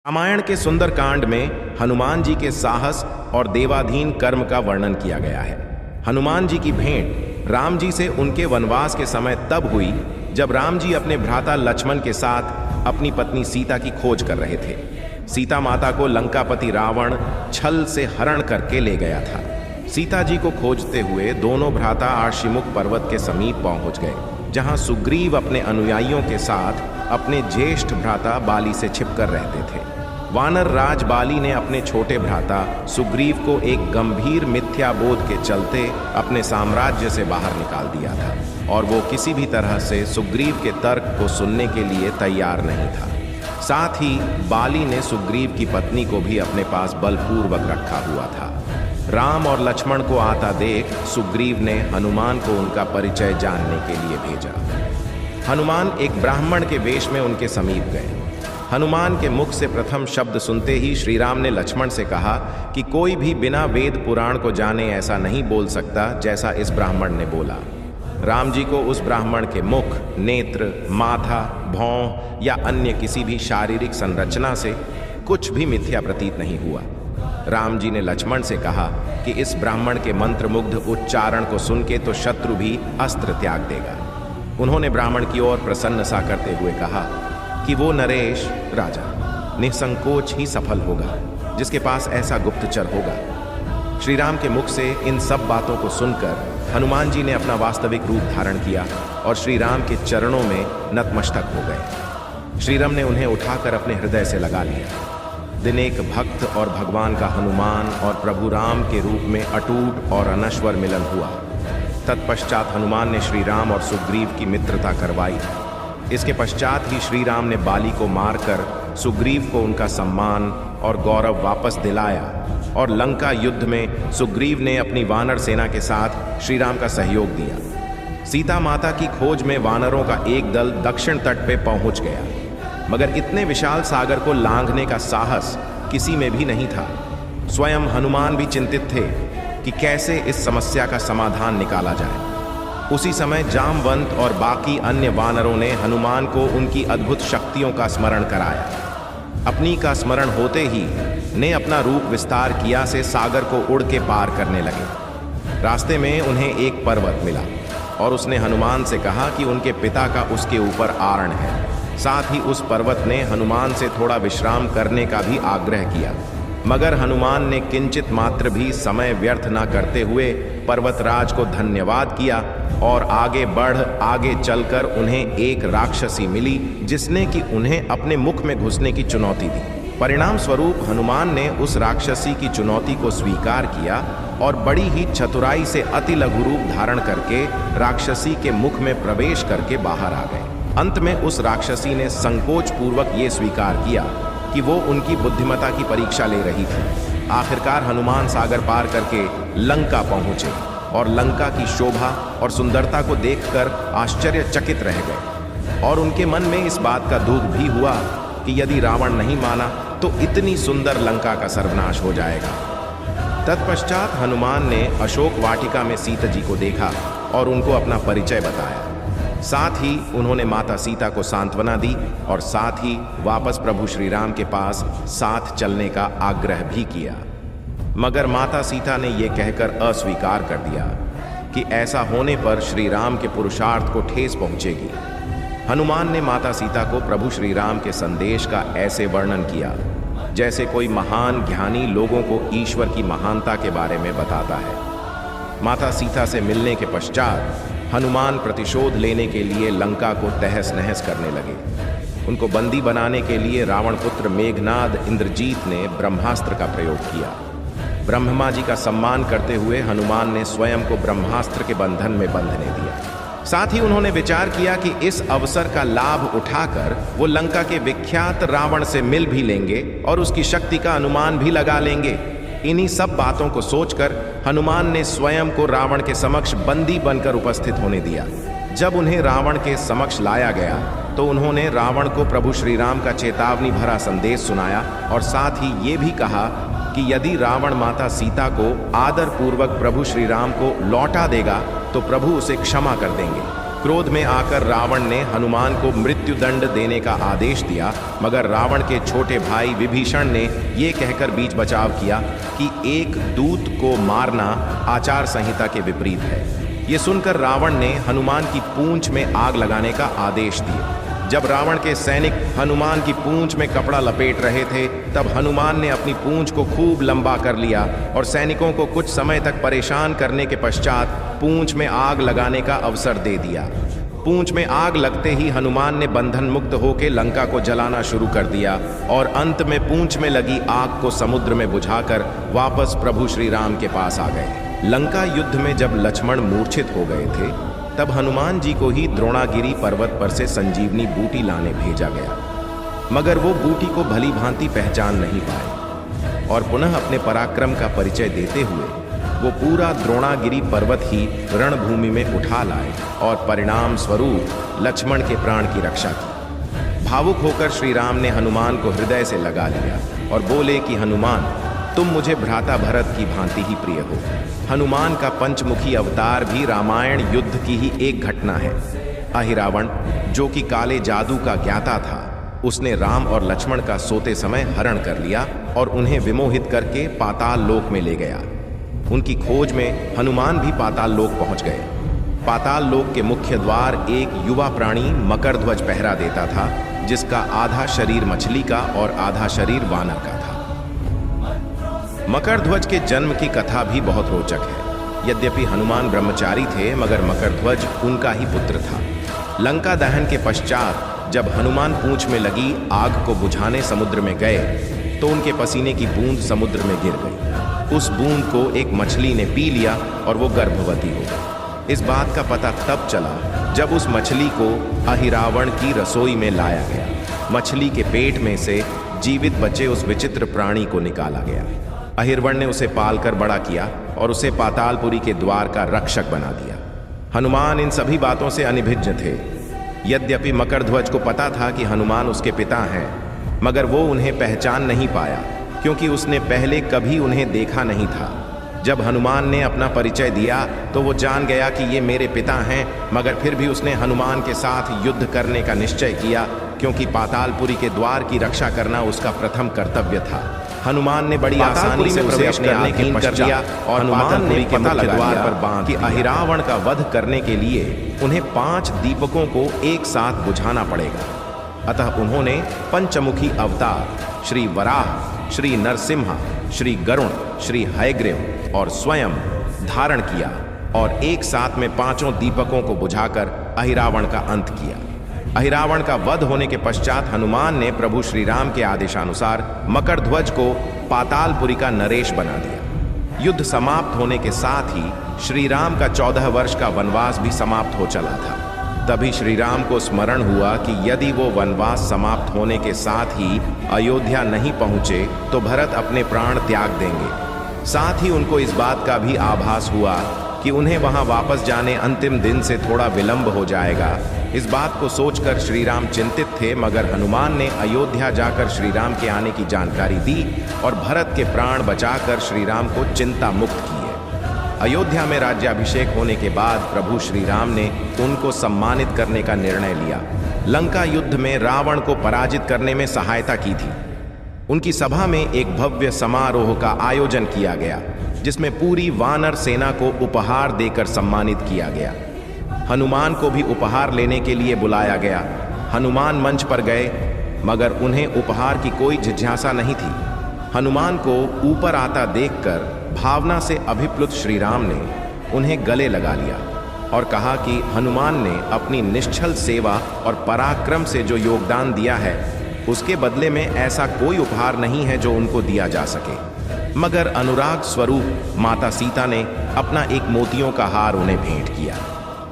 रामायण के सुंदर कांड में हनुमान जी के साहस और देवाधीन कर्म का वर्णन किया गया है। हनुमान जी की भेंट राम जी से उनके वनवास के समय तब हुई जब राम जी अपने भ्राता लक्ष्मण के साथ अपनी पत्नी सीता की खोज कर रहे थे। सीता माता को लंकापति रावण छल से हरण करके ले गया था। सीता जी को खोजते हुए दोनों भ्राता आशीमुख पर्वत के समीप पहुंच गए, जहां सुग्रीव अपने अनुयायियों के साथ अपने ज्येष्ठ भ्राता बाली से छिपकर रहते थे। वानर राज बाली ने अपने छोटे भ्राता सुग्रीव को एक गंभीर मिथ्याबोध के चलते अपने साम्राज्य से बाहर निकाल दिया था और वो किसी भी तरह से सुग्रीव के तर्क को सुनने के लिए तैयार नहीं था। साथ ही बाली ने सुग्रीव की पत्नी को भी अपने पास बलपूर्वक रखा हुआ था। राम और लक्ष्मण को आता देख सुग्रीव ने हनुमान को उनका परिचय जानने के लिए भेजा। हनुमान एक ब्राह्मण के वेश में उनके समीप गए। हनुमान के मुख से प्रथम शब्द सुनते ही श्री राम ने लक्ष्मण से कहा कि कोई भी बिना वेद पुराण को जाने ऐसा नहीं बोल सकता जैसा इस ब्राह्मण ने बोला। राम जी को उस ब्राह्मण के मुख, नेत्र, माथा, भौं या अन्य किसी भी शारीरिक संरचना से कुछ भी मिथ्या प्रतीत नहीं हुआ। राम जी ने लक्ष्मण से कहा कि इस ब्राह्मण के मंत्रमुग्ध उच्चारण को सुन के तो शत्रु भी अस्त्र त्याग देगा। उन्होंने ब्राह्मण की ओर प्रसन्न सा करते हुए कहा कि वो नरेश राजा निसंकोच ही सफल होगा जिसके पास ऐसा गुप्तचर होगा। श्री राम के मुख से इन सब बातों को सुनकर हनुमान जी ने अपना वास्तविक रूप धारण किया और श्री राम के चरणों में नतमस्तक हो गए। श्री राम ने उन्हें उठाकर अपने हृदय से लगा लिया। दिन एक भक्त और भगवान का हनुमान और प्रभु राम के रूप में अटूट और अनश्वर मिलन हुआ। तत्पश्चात हनुमान ने श्री राम और सुग्रीव की मित्रता करवाई। इसके पश्चात ही श्री राम ने बाली को मारकर सुग्रीव को उनका सम्मान और गौरव वापस दिलाया और लंका युद्ध में सुग्रीव ने अपनी वानर सेना के साथ श्री राम का सहयोग दिया। सीता माता की खोज में वानरों का एक दल दक्षिण तट पे पहुंच गया, मगर इतने विशाल सागर को लांघने का साहस किसी में भी नहीं था। स्वयं हनुमान भी चिंतित थे कि कैसे इस समस्या का समाधान निकाला जाए। उसी समय जामवंत और बाकी अन्य वानरों ने हनुमान को उनकी अद्भुत शक्तियों का स्मरण कराया। अपनी का स्मरण होते ही ने अपना रूप विस्तार किया से सागर को उड़ के पार करने लगे। रास्ते में उन्हें एक पर्वत मिला और उसने हनुमान से कहा कि उनके पिता का उसके ऊपर आरण है। साथ ही उस पर्वत ने हनुमान से थोड़ा विश्राम करने का भी आग्रह किया, मगर हनुमान ने किंचित मात्र भी समय व्यर्थ न करते हुए पर्वतराज को धन्यवाद किया और आगे चलकर उन्हें एक राक्षसी मिली जिसने कि उन्हें अपने मुख में घुसने की चुनौती दी। परिणाम स्वरूप हनुमान ने उस राक्षसी की चुनौती को स्वीकार किया और बड़ी ही चतुराई से अति लघु रूप धारण करके राक्षसी के मुख में प्रवेश करके बाहर आ गए। अंत में उस राक्षसी ने संकोच पूर्वक ये स्वीकार किया कि वो उनकी बुद्धिमत्ता की परीक्षा ले रही थी। आखिरकार हनुमान सागर पार करके लंका पहुंचे और लंका की शोभा और सुंदरता को देखकर आश्चर्यचकित रह गए और उनके मन में इस बात का दुख भी हुआ कि यदि रावण नहीं माना तो इतनी सुंदर लंका का सर्वनाश हो जाएगा। तत्पश्चात हनुमान ने अशोक वाटिका में सीता जी को देखा और उनको अपना परिचय बताया। साथ ही उन्होंने माता सीता को सांत्वना दी और साथ ही वापस प्रभु श्री राम के पास साथ चलने का आग्रह भी किया, मगर माता सीता ने यह कहकर अस्वीकार कर दिया कि ऐसा होने पर श्री राम के पुरुषार्थ को ठेस पहुंचेगी। हनुमान ने माता सीता को प्रभु श्री राम के संदेश का ऐसे वर्णन किया जैसे कोई महान ज्ञानी लोगों को ईश्वर की महानता के बारे में बताता है। माता सीता से मिलने के पश्चात हनुमान प्रतिशोध लेने के लिए लंका को तहस नहस करने लगे। उनको बंदी बनाने के लिए रावण पुत्र मेघनाद इंद्रजीत ने ब्रह्मास्त्र का प्रयोग किया। ब्रह्मा जी का सम्मान करते हुए हनुमान ने स्वयं को ब्रह्मास्त्र के बंधन में बंधने दिया। साथ ही उन्होंने विचार किया कि इस अवसर का लाभ उठाकर वो लंका के विख्यात रावण से मिल भी लेंगे और उसकी शक्ति का अनुमान भी लगा लेंगे। इन्हीं सब बातों को सोचकर हनुमान ने स्वयं को रावण के समक्ष बंदी बनकर उपस्थित होने दिया। जब उन्हें रावण के समक्ष लाया गया तो उन्होंने रावण को प्रभु श्री राम का चेतावनी भरा संदेश सुनाया और साथ ही ये भी कहा कि यदि रावण माता सीता को आदर पूर्वक प्रभु श्री राम को लौटा देगा तो प्रभु उसे क्षमा कर देंगे। क्रोध में आकर रावण ने हनुमान को मृत्युदंड देने का आदेश दिया, मगर रावण के छोटे भाई विभीषण ने ये कहकर बीच बचाव किया कि एक दूत को मारना आचार संहिता के विपरीत है। ये सुनकर रावण ने हनुमान की पूंछ में आग लगाने का आदेश दिया। जब रावण के सैनिक हनुमान की पूंछ में कपड़ा लपेट रहे थे, तब हनुमान ने अपनी पूंछ को खूब लंबा कर लिया और सैनिकों को कुछ समय तक परेशान करने के पश्चात पूंछ में आग लगाने का अवसर दे दिया। पूंछ में आग लगते ही हनुमान ने बंधन मुक्त होकर लंका को जलाना शुरू कर दिया और अंत में पूंछ में लगी आग को समुद्र में बुझाकर वापस प्रभु श्री राम के पास आ गए। लंका युद्ध में जब लक्ष्मण मूर्छित हो गए थे, तब हनुमान जी को ही द्रोणागिरी पर्वत पर से संजीवनी बूटी लाने भेजा गया, मगर वो बूटी को भली भांति पहचान नहीं पाए और पुनः अपने पराक्रम का परिचय देते हुए वो पूरा द्रोणागिरी पर्वत ही रणभूमि में उठा लाए और परिणाम स्वरूप लक्ष्मण के प्राण की रक्षा की। भावुक होकर श्री राम ने हनुमान को हृदय से लगा लिया और बोले कि हनुमान, तुम मुझे भ्राता भरत की भांति ही प्रिय हो। हनुमान का पंचमुखी अवतार भी रामायण युद्ध की ही एक घटना है। अहिरावण, जो कि काले जादू का ज्ञाता था, उसने राम और लक्ष्मण का सोते समय हरण कर लिया और उन्हें विमोहित करके पाताल लोक में ले गया। उनकी खोज में हनुमान भी पाताल लोक पहुंच गए। पाताल लोक के मुख्य द्वार एक युवा प्राणी मकरध्वज पहरा देता था, जिसका आधा शरीर मछली का और आधा शरीर वानर का था। मकरध्वज के जन्म की कथा भी बहुत रोचक है। यद्यपि हनुमान ब्रह्मचारी थे, मगर मकरध्वज उनका ही पुत्र था। लंका दहन के पश्चात जब हनुमान पूंछ में लगी आग को बुझाने समुद्र में गए, तो उनके पसीने की बूंद समुद्र में गिर गई। उस बूंद को एक मछली ने पी लिया और वो गर्भवती हो गई। इस बात का पता तब चला जब उस मछली को अहिरावण की रसोई में लाया गया। मछली के पेट में से जीवित बचे उस विचित्र प्राणी को निकाला गया। अहिरवण ने उसे पालकर बड़ा किया और उसे पातालपुरी के द्वार का रक्षक बना दिया। हनुमान इन सभी बातों से अनिभिज्ञ थे। यद्यपि मकरध्वज को पता था कि हनुमान उसके पिता हैं, मगर वो उन्हें पहचान नहीं पाया, क्योंकि उसने पहले कभी उन्हें देखा नहीं था। जब हनुमान ने अपना परिचय दिया तो वो जान गया कि ये मेरे पिता हैं, मगर फिर भी उसने हनुमान के साथ युद्ध करने का निश्चय किया, क्योंकि पातालपुरी के द्वार की रक्षा करना उसका प्रथम कर्तव्य था। हनुमान ने बड़ी आसानी से उसे अपने अधीन कर लिया और हनुमान ने पता लगा लिया पर बांध कि अहिरावण का वध करने के लिए उन्हें 5 दीपकों को एक साथ बुझाना पड़ेगा। अतः उन्होंने पंचमुखी अवतार श्री वराह, श्री नरसिम्हा, श्री गरुण, श्री हयग्रीव और स्वयं धारण किया और एक साथ में 5 दीपकों को बुझाकर अहिरावण का अंत किया। अहिरावण का वध होने के पश्चात हनुमान ने प्रभु श्री राम के आदेशानुसार मकरध्वज को पातालपुरी का नरेश बना दिया। युद्ध समाप्त होने के साथ ही श्री राम का 14 वर्ष का वनवास भी समाप्त हो चला था। तभी श्री राम को स्मरण हुआ कि यदि वो वनवास समाप्त होने के साथ ही अयोध्या नहीं पहुंचे तो भरत अपने प्राण त्याग देंगे। साथ ही उनको इस बात का भी आभास हुआ कि उन्हें वहां वापस जाने अंतिम दिन से थोड़ा विलंब हो जाएगा। इस बात को सोचकर श्री राम चिंतित थे, मगर हनुमान ने अयोध्या जाकर श्री राम के आने की जानकारी दी और भरत के प्राण बचाकर श्री राम को चिंता मुक्त किए। अयोध्या में राज्याभिषेक होने के बाद प्रभु श्री राम ने उनको सम्मानित करने का निर्णय लिया। लंका युद्ध में रावण को पराजित करने में सहायता की थी। उनकी सभा में एक भव्य समारोह का आयोजन किया गया, जिसमें पूरी वानर सेना को उपहार देकर सम्मानित किया गया। हनुमान को भी उपहार लेने के लिए बुलाया गया। हनुमान मंच पर गए, मगर उन्हें उपहार की कोई जिज्ञासा नहीं थी। हनुमान को ऊपर आता देखकर भावना से अभिप्लुत श्री राम ने उन्हें गले लगा लिया और कहा कि हनुमान ने अपनी निश्चल सेवा और पराक्रम से जो योगदान दिया है, उसके बदले में ऐसा कोई उपहार नहीं है जो उनको दिया जा सके। मगर अनुराग स्वरूप माता सीता ने अपना एक मोतियों का हार उन्हें भेंट किया।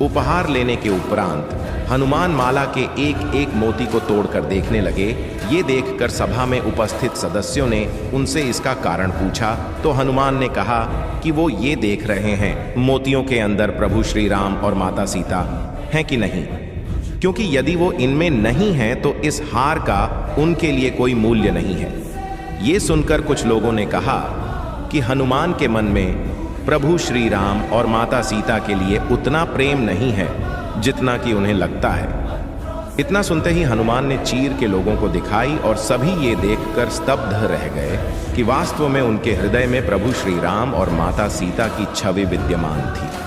उपहार लेने के उपरांत हनुमान माला के एक एक मोती को तोड़कर देखने लगे। ये देखकर सभा में उपस्थित सदस्यों ने उनसे इसका कारण पूछा, तो हनुमान ने कहा कि वो ये देख रहे हैं मोतियों के अंदर प्रभु श्री राम और माता सीता हैं कि नहीं, क्योंकि यदि वो इनमें नहीं है तो इस हार का उनके लिए कोई मूल्य नहीं है। ये सुनकर कुछ लोगों ने कहा कि हनुमान के मन में प्रभु श्री राम और माता सीता के लिए उतना प्रेम नहीं है जितना कि उन्हें लगता है। इतना सुनते ही हनुमान ने चीर के लोगों को दिखाई और सभी ये देखकर स्तब्ध रह गए कि वास्तव में उनके हृदय में प्रभु श्री राम और माता सीता की छवि विद्यमान थी।